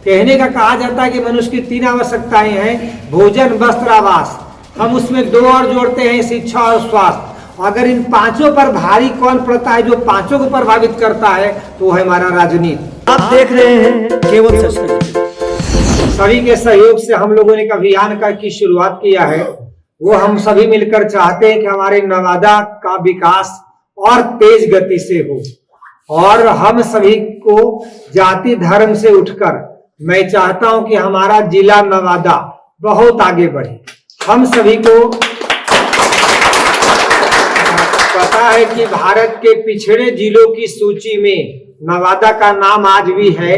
कहने का कहा जाता है कि मनुष्य की 3 आवश्यकताएं हैं, भोजन, वस्त्र, आवास। हम उसमें 2 और जोड़ते हैं, शिक्षा और स्वास्थ्य। अगर इन 5 पर भारी कौन पड़ता है, जो 5 को प्रभावित करता है, तो है हमारा राजनीति। आप देख रहे हैं केवल सच। सभी के सहयोग से हम लोगों ने एक अभियान की शुरुआत किया है। वो हम सभी मिलकर चाहते हैं कि हमारे नवादा का विकास और तेज गति से हो, और हम सभी को जाति धर्म से उठकर मैं चाहता हूं कि हमारा जिला नवादा बहुत आगे बढ़े। हम सभी को पता है कि भारत के पिछड़े जिलों की सूची में नवादा का नाम आज भी है।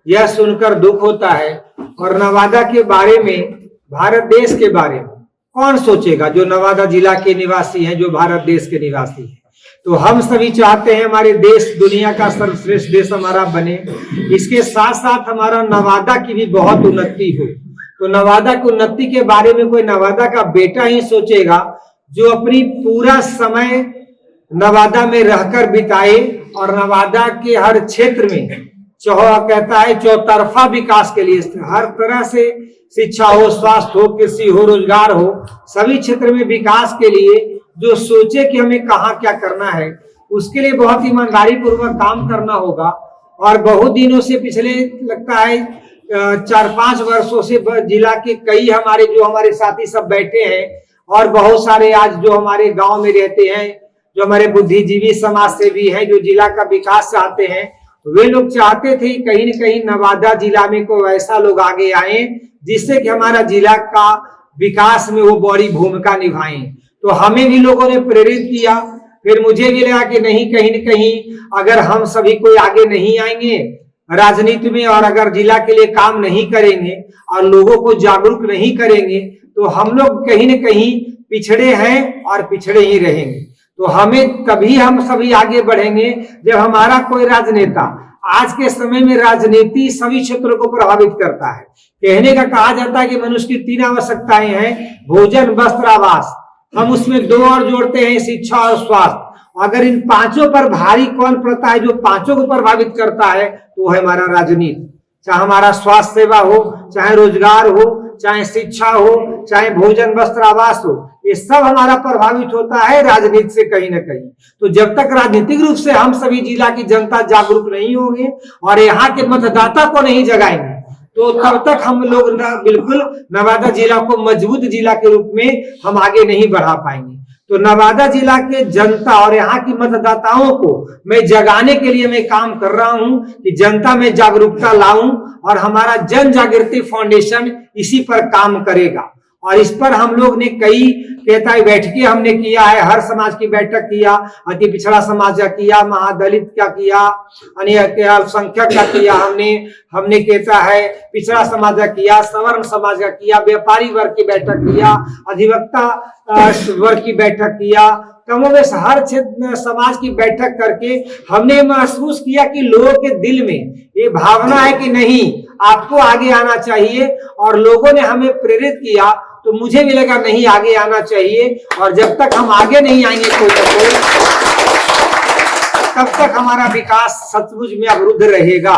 यह सुनकर दुख होता है। और नवादा के बारे में, भारत देश के बारे में कौन सोचेगा, जो नवादा जिला के निवासी हैं, जो भारत देश के निवासी हैं। तो हम सभी चाहते हैं हमारे देश दुनिया का सर्वश्रेष्ठ देश हमारा बने। इसके साथ साथ हमारा नवादा की भी बहुत उन्नति हो। तो नवादा की उन्नति के बारे में कोई नवादा का बेटा ही सोचेगा, जो अपनी पूरा समय नवादा में रहकर बिताए और नवादा के हर क्षेत्र में कहता है चौतरफा विकास के लिए, हर तरह से शिक्षा हो, स्वास्थ्य हो, कृषि हो, रोजगार हो, सभी क्षेत्र में विकास के लिए जो सोचे कि हमें कहाँ क्या करना है, उसके लिए बहुत ईमानदारी पूर्वक काम करना होगा। और बहुत दिनों से, पिछले लगता है 4-5 वर्षों से जिला के कई हमारे साथी सब बैठे हैं, और बहुत सारे आज जो हमारे गांव में रहते हैं, जो हमारे बुद्धिजीवी समाज से भी हैं, जो जिला का विकास चाहते हैं, वे लोग चाहते थे कहीं न कहीं नवादा जिला में कोई ऐसा लोग आगे आए जिससे कि हमारा जिला का विकास में वो बड़ी भूमिका निभाएं। तो हमें भी लोगों ने प्रेरित किया। फिर मुझे भी लगा कि नहीं, कहीं न कहीं अगर हम सभी कोई आगे नहीं आएंगे राजनीति में, और अगर जिला के लिए काम नहीं करेंगे और लोगों को जागरूक नहीं करेंगे, तो हम लोग कहीं न कहीं पिछड़े हैं और पिछड़े ही रहेंगे। तो हमें तभी हम सभी आगे बढ़ेंगे जब हमारा कोई राजनेता, आज के समय में राजनीति सभी क्षेत्रों को प्रभावित करता है। कहने का कहा जाता है कि मनुष्य की 3 आवश्यकताएं हैं, भोजन, वस्त्र, आवास। हम उसमें 2 और जोड़ते हैं, शिक्षा और स्वास्थ्य। अगर इन 5 पर भारी कौन पड़ता है, जो 5 को प्रभावित करता है, तो है हमारा राजनीति। चाहे हमारा स्वास्थ्य सेवा हो, चाहे रोजगार हो, चाहे शिक्षा हो, चाहे भोजन, वस्त्र, आवास हो, ये सब हमारा प्रभावित होता है राजनीति से कहीं ना कहीं। तो जब तक राजनीतिक रूप से हम सभी जिला की जनता जागरूक नहीं होंगे और यहाँ के मतदाता को नहीं जगाएंगे, तो तब तक हम लोग बिल्कुल नवादा जिला को मजबूत जिला के रूप में हम आगे नहीं बढ़ा पाएंगे। तो नवादा जिला के जनता और यहाँ की मतदाताओं को मैं जगाने के लिए मैं काम कर रहा हूँ कि जनता में जागरूकता लाऊं, और हमारा जन जागृति फाउंडेशन इसी पर काम करेगा। और इस पर हम लोग ने कई बैठकें हमने किया है, हर समाज की बैठक किया, अति पिछड़ा समाज का किया, महादलित का किया, अल्पसंख्यक का किया, हमने कहता है पिछड़ा समाज का किया, सवर्ण समाज का किया, व्यापारी वर्ग की बैठक किया, अधिवक्ता वर्ग की बैठक किया। कमोबेश हर क्षेत्र समाज की बैठक करके हमने महसूस किया कि लोगों के दिल में ये भावना है कि नहीं, आपको आगे आना चाहिए, और लोगों ने हमें प्रेरित किया। तो मुझे भी लगा नहीं, आगे आना चाहिए, और जब तक हम आगे नहीं आएंगे कोई ना कोई, तब तक हमारा विकास सचमुच में अवरुद्ध रहेगा।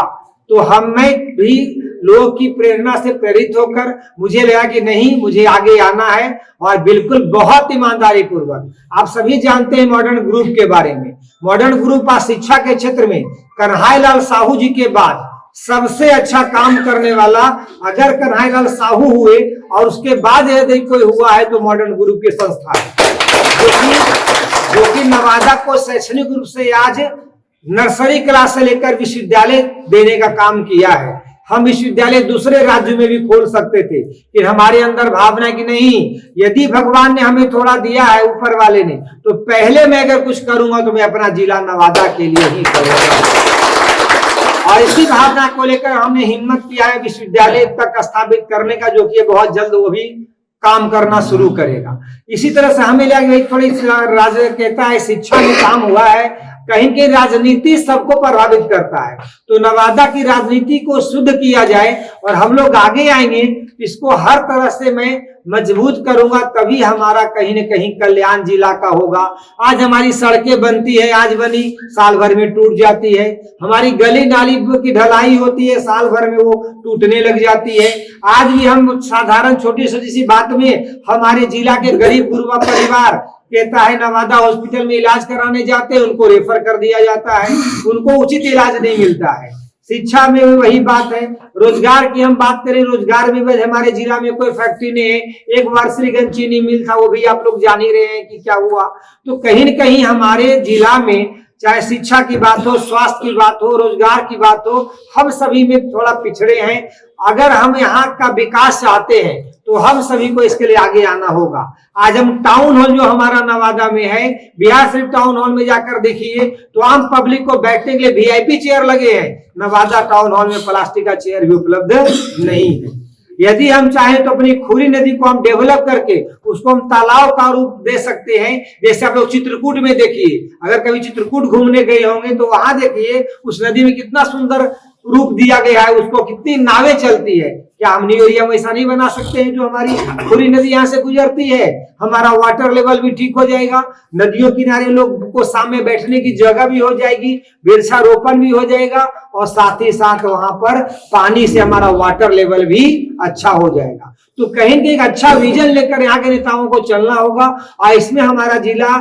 तो हमें भी लोगों की प्रेरणा से प्रेरित होकर मुझे लगा कि नहीं, मुझे आगे आना है, और बिल्कुल बहुत ईमानदारी पूर्वक। आप सभी जानते हैं मॉडर्न ग्रुप के बारे में। मॉडर्न ग्रुप आज शिक्षा के क्षेत्र में कन्हैयालाल साहू जी के बाद सबसे अच्छा काम करने वाला, अगर कन्हैयालाल साहू हुए और उसके बाद यदि कोई हुआ है तो मॉडर्न ग्रुप की संस्था है, जो कि नवादा को शैक्षणिक रूप से आज नर्सरी क्लास से लेकर विश्वविद्यालय देने का काम किया है। हम विश्वविद्यालय दूसरे राज्यों में भी खोल सकते थे, फिर हमारे अंदर भावना कि नहीं, यदि भगवान ने हमें थोड़ा दिया है ऊपर वाले ने, तो पहले मैं अगर कुछ करूंगा तो मैं अपना जिला नवादा के लिए ही करूंगा। और इसी भावना को लेकर हमने हिम्मत किया है विश्वविद्यालय तक स्थापित करने का, जो कि बहुत जल्द वो भी काम करना शुरू करेगा। इसी तरह से हमें लगा थोड़ी कहता है शिक्षा में काम हुआ है, कहीं की राजनीति सबको प्रभावित करता है। तो नवादा की राजनीति को शुद्ध किया जाए और हम लोग आगे आएंगे, इसको हर तरह से मैं मजबूत करूंगा तभी हमारा कहीं न कहीं कल्याण जिला का होगा। आज हमारी सड़कें बनती है, आज बनी साल भर में टूट जाती है। हमारी गली नाली की ढलाई होती है, साल भर में वो टूटने लग जाती है। आज भी हम साधारण छोटी छोटी सी बात में हमारे जिला के गरीब गुरबा परिवार कहता है नवादा हॉस्पिटल में इलाज कराने जाते हैं, उनको रेफर कर दिया जाता है, उनको उचित इलाज नहीं मिलता है। शिक्षा में भी वही बात है। रोजगार की हम बात करें, रोजगार में भी हमारे जिला में कोई फैक्ट्री नहीं है। एक वारसलीगंज चीनी मिल था, वो भी आप लोग जान ही रहे हैं कि क्या हुआ। तो कहीं न कहीं हमारे जिला में चाहे शिक्षा की बात हो, स्वास्थ्य की बात हो, रोजगार की बात हो, हम सभी में थोड़ा पिछड़े हैं। अगर हम यहाँ का विकास चाहते हैं तो हम सभी को इसके लिए आगे आना होगा। आज हम टाउन हॉल जो हमारा नवादा में है, बिहार शरीफ टाउन हॉल में जाकर देखिए तो आम पब्लिक को बैठने के लिए वीआईपी चेयर लगे हैं। नवादा टाउन हॉल में प्लास्टिक का चेयर भी उपलब्ध नहीं है। यदि हम चाहें तो अपनी खुरी नदी को हम डेवलप करके उसको हम तालाब का रूप दे सकते हैं। जैसे आप लोग चित्रकूट में देखिए, अगर कभी चित्रकूट घूमने गए होंगे तो वहां देखिए उस नदी में कितना सुंदर रूप दिया गया है, उसको कितनी नावें चलती है। क्या हम न्यू एरिया में ऐसा नहीं बना सकते हैं? जो हमारी खुरी नदी यहाँ से गुजरती है, हमारा वाटर लेवल भी ठीक हो जाएगा, नदियों किनारे लोग को सामने बैठने की जगह भी हो जाएगी, वृक्षारोपण भी हो जाएगा और साथ ही साथ वहां पर पानी से हमारा वाटर लेवल भी अच्छा हो जाएगा। तो कहीं एक अच्छा विजन लेकर यहाँ के नेताओं को चलना होगा और इसमें हमारा जिला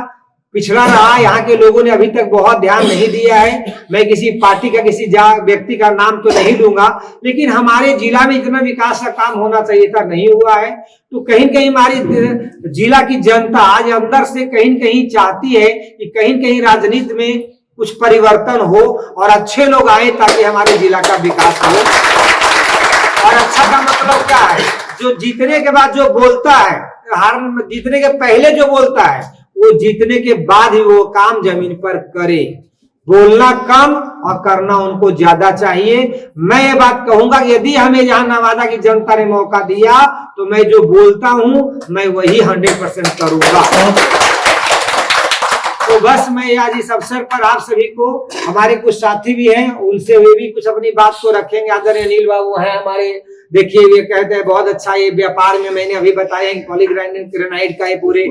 पिछड़ा रहा। यहाँ के लोगों ने अभी तक बहुत ध्यान नहीं दिया है। मैं किसी पार्टी का किसी व्यक्ति का नाम तो नहीं लूंगा, लेकिन हमारे जिला में इतना विकास का काम होना चाहिए था, नहीं हुआ है। तो कहीं कहीं हमारी जिला की जनता आज अंदर से कहीं कहीं चाहती है कि कहीं कहीं राजनीति में कुछ परिवर्तन हो और अच्छे लोग आए ताकि हमारे जिला का विकास हो। और अच्छा का मतलब क्या है? जो जीतने के बाद जो बोलता है, हार जीतने के पहले जो बोलता है वो जीतने के बाद ही वो काम जमीन पर करे। बोलना कम और करना उनको ज्यादा चाहिए। मैं ये बात कहूंगा कि यदि हमें यहाँ नवादा की जनता ने मौका दिया तो मैं जो बोलता हूं मैं वही 100% करूंगा। तो बस मैं आज इस अवसर पर आप सभी को, हमारे कुछ साथी भी हैं, उनसे वे भी कुछ अपनी बात को रखेंगे। आदरणीय अनिल बाबू हैं हमारे, देखिए ये कहते हैं बहुत अच्छा ये व्यापार में मैंने अभी बताया कि पॉलीग्रेनाइट का ये पूरे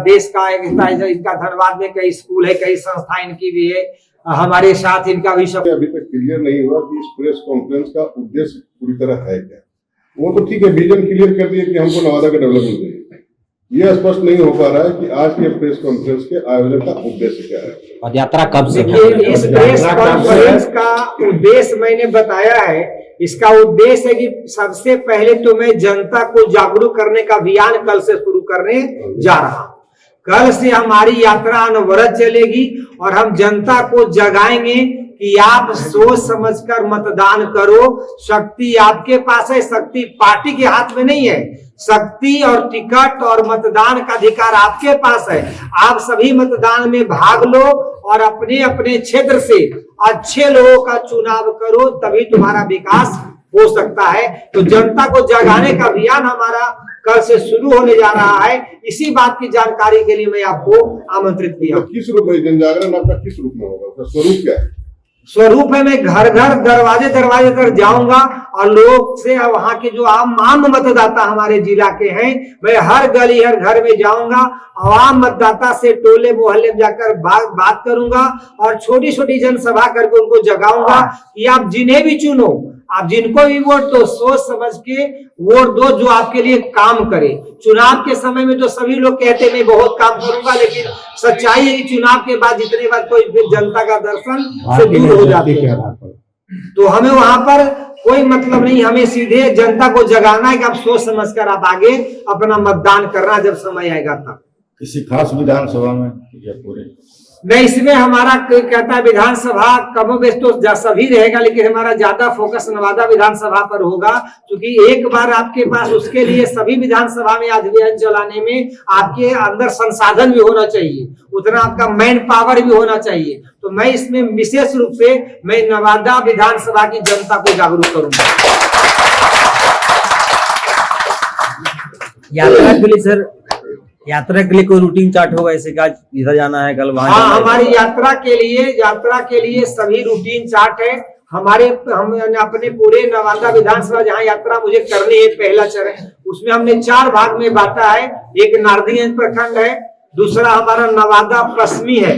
देश का एक हिस्सा है। इनका धनबाद में कई स्कूल है, कई संस्था इनकी भी है, हमारे साथ इनका भी सब अभी तक क्लियर नहीं हुआ कि इस प्रेस कॉन्फ्रेंस का उद्देश्य पूरी तरह है क्या। वो तो ठीक है, विजन क्लियर कर दिए कि हमको नवादा का डेवलपमेंट चाहिए। ये स्पष्ट नहीं हो पा रहा है कि आज के प्रेस कॉन्फ्रेंस के आयोजन का उद्देश्य क्या है। पद यात्रा कब से? इस प्रेस कॉन्फ्रेंस का उद्देश्य मैंने बताया है। इसका उद्देश्य है कि सबसे पहले तो मैं जनता को जागरूक करने का अभियान कल से शुरू करने जा रहा हूं। कल से हमारी यात्रा अनवरत चलेगी और हम जनता को जगाएंगे कि आप सोच समझकर मतदान करो। शक्ति आपके पास है, शक्ति पार्टी के हाथ में नहीं है। शक्ति और टिकट और मतदान का अधिकार आपके पास है। आप सभी मतदान में भाग लो और अपने अपने क्षेत्र से अच्छे लोगों का चुनाव करो, तभी तुम्हारा विकास हो सकता है। तो जनता को जगाने का अभियान हमारा कल से शुरू होने जा रहा है। इसी बात की जानकारी के लिए मैं आपको आमंत्रित किया। किस रूप में जन जागरण आपका किस रूप में होगा, उसका स्वरूप क्या है? स्वरूप है मैं घर घर दरवाजे दरवाजे पर जाऊंगा और लोग से, वहां के जो आम मतदाता हमारे जिला के हैं, मैं हर गली हर घर में जाऊंगा, आम मतदाता से टोले मोहल्ले में जाकर बात करूंगा और छोटी छोटी जनसभा करके उनको जगाऊंगा कि आप जिन्हें भी चुनो, आप जिनको भी वोट दो, सोच समझ के वोट दो जो आपके लिए काम करे। चुनाव के समय में तो सभी लोग कहते मैं बहुत काम करूंगा, लेकिन सच्चाई है कि चुनाव के बाद जितने बार कोई जनता का दर्शन से दूर हो जाती है। तो हमें वहां पर कोई मतलब नहीं, हमें सीधे जनता को जगाना है कि आप सोच समझकर आप आगे अपना मतदान करना जब समय आएगा तब। किसी खास विधानसभा में या पूरे नहीं, इसमें हमारा कहता है विधानसभा कमोबेश तो सभी रहेगा, लेकिन हमारा ज्यादा फोकस नवादा विधानसभा पर होगा, क्योंकि एक बार आपके पास उसके लिए सभी विधानसभा में अभियान चलाने में आपके अंदर संसाधन भी होना चाहिए, उतना आपका मैन पावर भी होना चाहिए। तो मैं इसमें विशेष रूप से मैं नवादा विधानसभा की जनता को जागरूक करूंगा। यात्रा के लिए सर, यात्रा के लिए कोई रूटीन चार्ट होगा ऐसे का इधर जाना है कल वहां? हाँ, हमारी यात्रा के लिए सभी रूटीन चार्ट है। हमने अपने पूरे नवादा विधानसभा जहाँ यात्रा मुझे करनी है, पहला चरण, उसमें हमने 4 भाग में बांटा है। एक नारदीगंज प्रखंड है, दूसरा हमारा नवादा पश्चिमी है,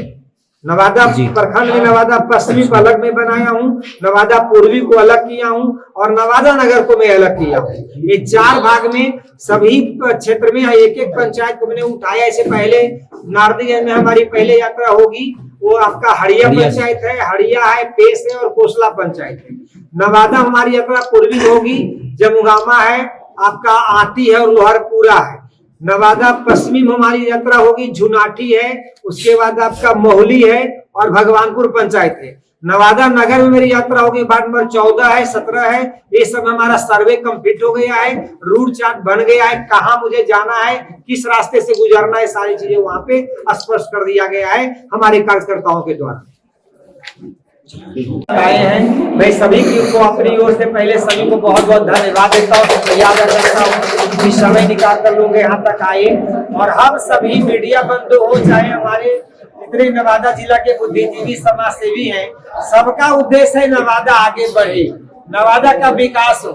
नवादा प्रखंड में नवादा पश्चिमी को अलग में बनाया हूँ, नवादा पूर्वी को अलग किया हूँ और नवादा नगर को मैं अलग किया हूँ। ये 4 भाग में सभी क्षेत्र में एक एक पंचायत को मैंने उठाया। इससे पहले नारदीगंज में हमारी पहले यात्रा होगी, वो आपका हड़िया पंचायत है, हड़िया है, पेश है और कोसला पंचायत है। नवादा हमारी यात्रा पूर्वी होगी, जमुगामा है, आपका आती है और लोहरपुरा है। नवादा पश्चिमी में हमारी यात्रा होगी, झुनाठी है, उसके बाद आपका मोहली है और भगवानपुर पंचायत है। नवादा नगर में मेरी यात्रा होगी, वार्ड नंबर 14 है, 17 है। ये सब हमारा सर्वे कंप्लीट हो गया है, रूट चार्ट बन गया है, कहाँ मुझे जाना है, किस रास्ते से गुजरना है, सारी चीजें वहां पे स्पष्ट कर दिया गया है हमारे कार्यकर्ताओं के द्वारा। आए हैं, मैं सभी को अपनी ओर से पहले सभी को बहुत बहुत धन्यवाद देता हूँ, याद रखता हूँ कि समय निकाल कर लोग यहाँ तक आए। और हम सभी मीडिया बंधु हो, चाहे हमारे जितने नवादा जिला के बुद्धिजीवी समाज सेवी हैं, सबका उद्देश्य है नवादा आगे बढ़े, नवादा का विकास हो।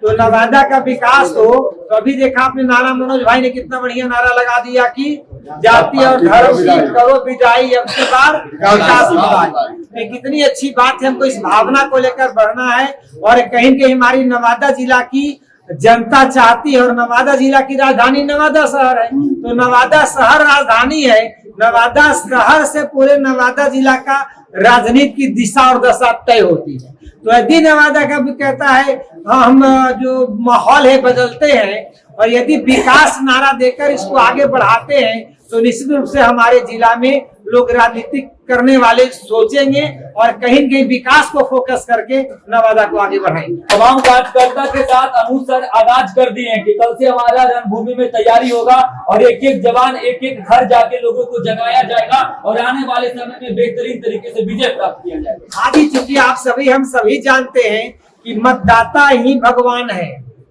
तो नवादा का विकास हो तो अभी देखा आपने नारा, मनोज भाई ने कितना बढ़िया नारा लगा दिया कि जाति और धर्म की करो विदाई, अब की बार विकास की। कितनी अच्छी बात है, हमको इस भावना को लेकर बढ़ना है। और कहीं कहीं हमारी नवादा जिला की जनता चाहती है, और नवादा जिला की राजधानी नवादा शहर है, तो नवादा शहर राजधानी है। नवादा शहर से पूरे नवादा जिला का राजनीति की दिशा और दशा तय होती है। तो यदि नवादा का भी कहता है हम जो माहौल है बदलते हैं, और यदि विकास नारा देकर इसको आगे बढ़ाते हैं, तो निश्चित रूप से हमारे जिला में लोग राजनीति करने वाले सोचेंगे और कहीं कहीं विकास को फोकस करके नवादा को आगे बढ़ाएंगे। तमाम कार्यकर्ता के साथ अनुसार आगाज कर दिए हैं कि कल से हमारा रणभूमि में तैयारी होगा और एक एक जवान एक एक घर जाके लोगों को जगाया जाएगा और आने वाले समय में बेहतरीन तरीके से विजय प्राप्त किया जाएगा। आगे चूंकि हम सभी जानते हैं कि मतदाता ही भगवान है,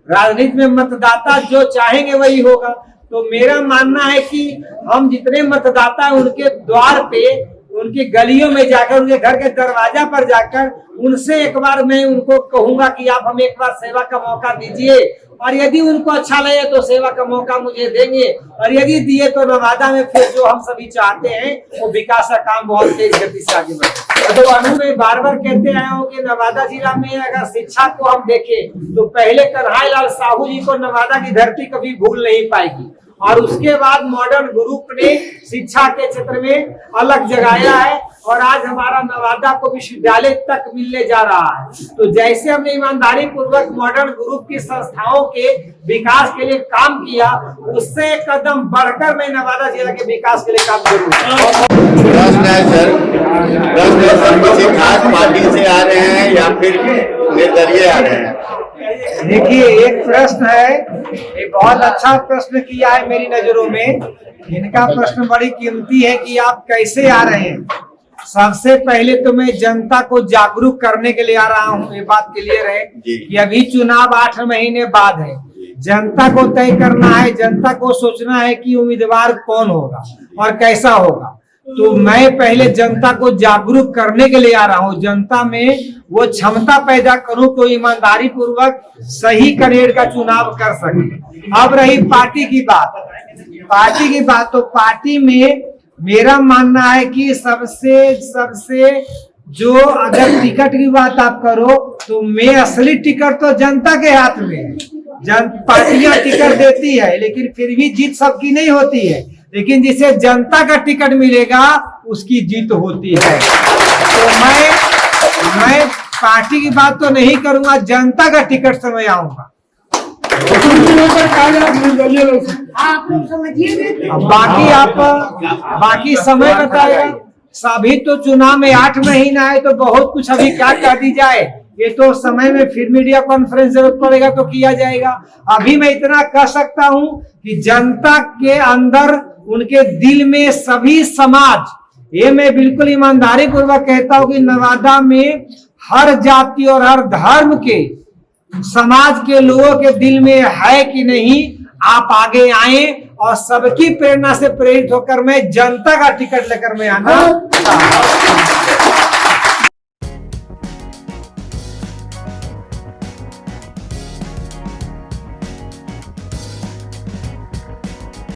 राजनीति में मतदाता जो चाहेंगे वही होगा। तो मेरा मानना है कि हम जितने मतदाता हैं उनके द्वार पे, उनकी गलियों में जाकर, उनके घर के दरवाजा पर जाकर उनसे एक बार मैं उनको कहूंगा कि आप हमें एक बार सेवा का मौका दीजिए, और यदि उनको अच्छा लगे तो सेवा का मौका मुझे देंगे, और यदि दिए तो नवादा में फिर जो हम सभी चाहते हैं वो विकास का काम बहुत तेज गति से आगे बढ़े। तो अनु मैं बार बार कहते आया हूँ कि नवादा जिला में अगर शिक्षा को हम देखें तो पहले कन्हैयालाल साहू जी को नवादा की धरती कभी भूल नहीं पाएगी, और उसके बाद मॉडर्न ग्रुप ने शिक्षा के क्षेत्र में अलग जगाया है, और आज हमारा नवादा को विश्वविद्यालय तक मिलने जा रहा है। तो जैसे हमने ईमानदारी पूर्वक मॉडर्न ग्रुप की संस्थाओं के विकास के लिए काम किया, उससे एक कदम बढ़कर मैं नवादा जिला के विकास के लिए काम करूंगा। प्रश्न है सर, किसी खास पार्टी से आ रहे हैं या फिर निर्दलीय आ रहे हैं? देखिए, एक प्रश्न है, एक बहुत अच्छा प्रश्न किया है मेरी नजरों में। इनका प्रश्न बड़ी कीमती है कि आप कैसे आ रहे हैं। सबसे पहले तो मैं जनता को जागरूक करने के लिए आ रहा हूँ, ये बात क्लियर है कि अभी चुनाव 8 महीने बाद है। जनता को तय करना है, जनता को सोचना है कि उम्मीदवार कौन होगा और कैसा होगा। तो मैं पहले जनता को जागरूक करने के लिए आ रहा हूँ, जनता में वो क्षमता पैदा करूं तो ईमानदारी पूर्वक सही कैंडिडेट का चुनाव कर सके। अब रही पार्टी की बात, तो पार्टी में मेरा मानना है कि सबसे जो अगर टिकट की बात आप करो तो मैं असली टिकट तो जनता के हाथ में है। पार्टियां टिकट देती है लेकिन फिर भी जीत सबकी नहीं होती है, लेकिन जिसे जनता का टिकट मिलेगा उसकी जीत होती है। तो मैं पार्टी की बात तो नहीं करूंगा, जनता का टिकट से मैं आऊंगा। बाकी समय बताएगा। सभी तो चुनाव में 8 महीना है, तो बहुत कुछ अभी क्या कह दी जाए, ये तो समय में फिर मीडिया कॉन्फ्रेंस जरूरत पड़ेगा तो किया जाएगा। अभी मैं इतना कह सकता हूं कि जनता के अंदर, उनके दिल में सभी समाज, ये मैं बिल्कुल ईमानदारी पूर्वक कहता हूं कि नवादा में हर जाति और हर धर्म के समाज के लोगों के दिल में है कि नहीं, आप आगे आए और सबकी प्रेरणा से प्रेरित होकर मैं जनता का टिकट लेकर मैं आना चाहता हूं।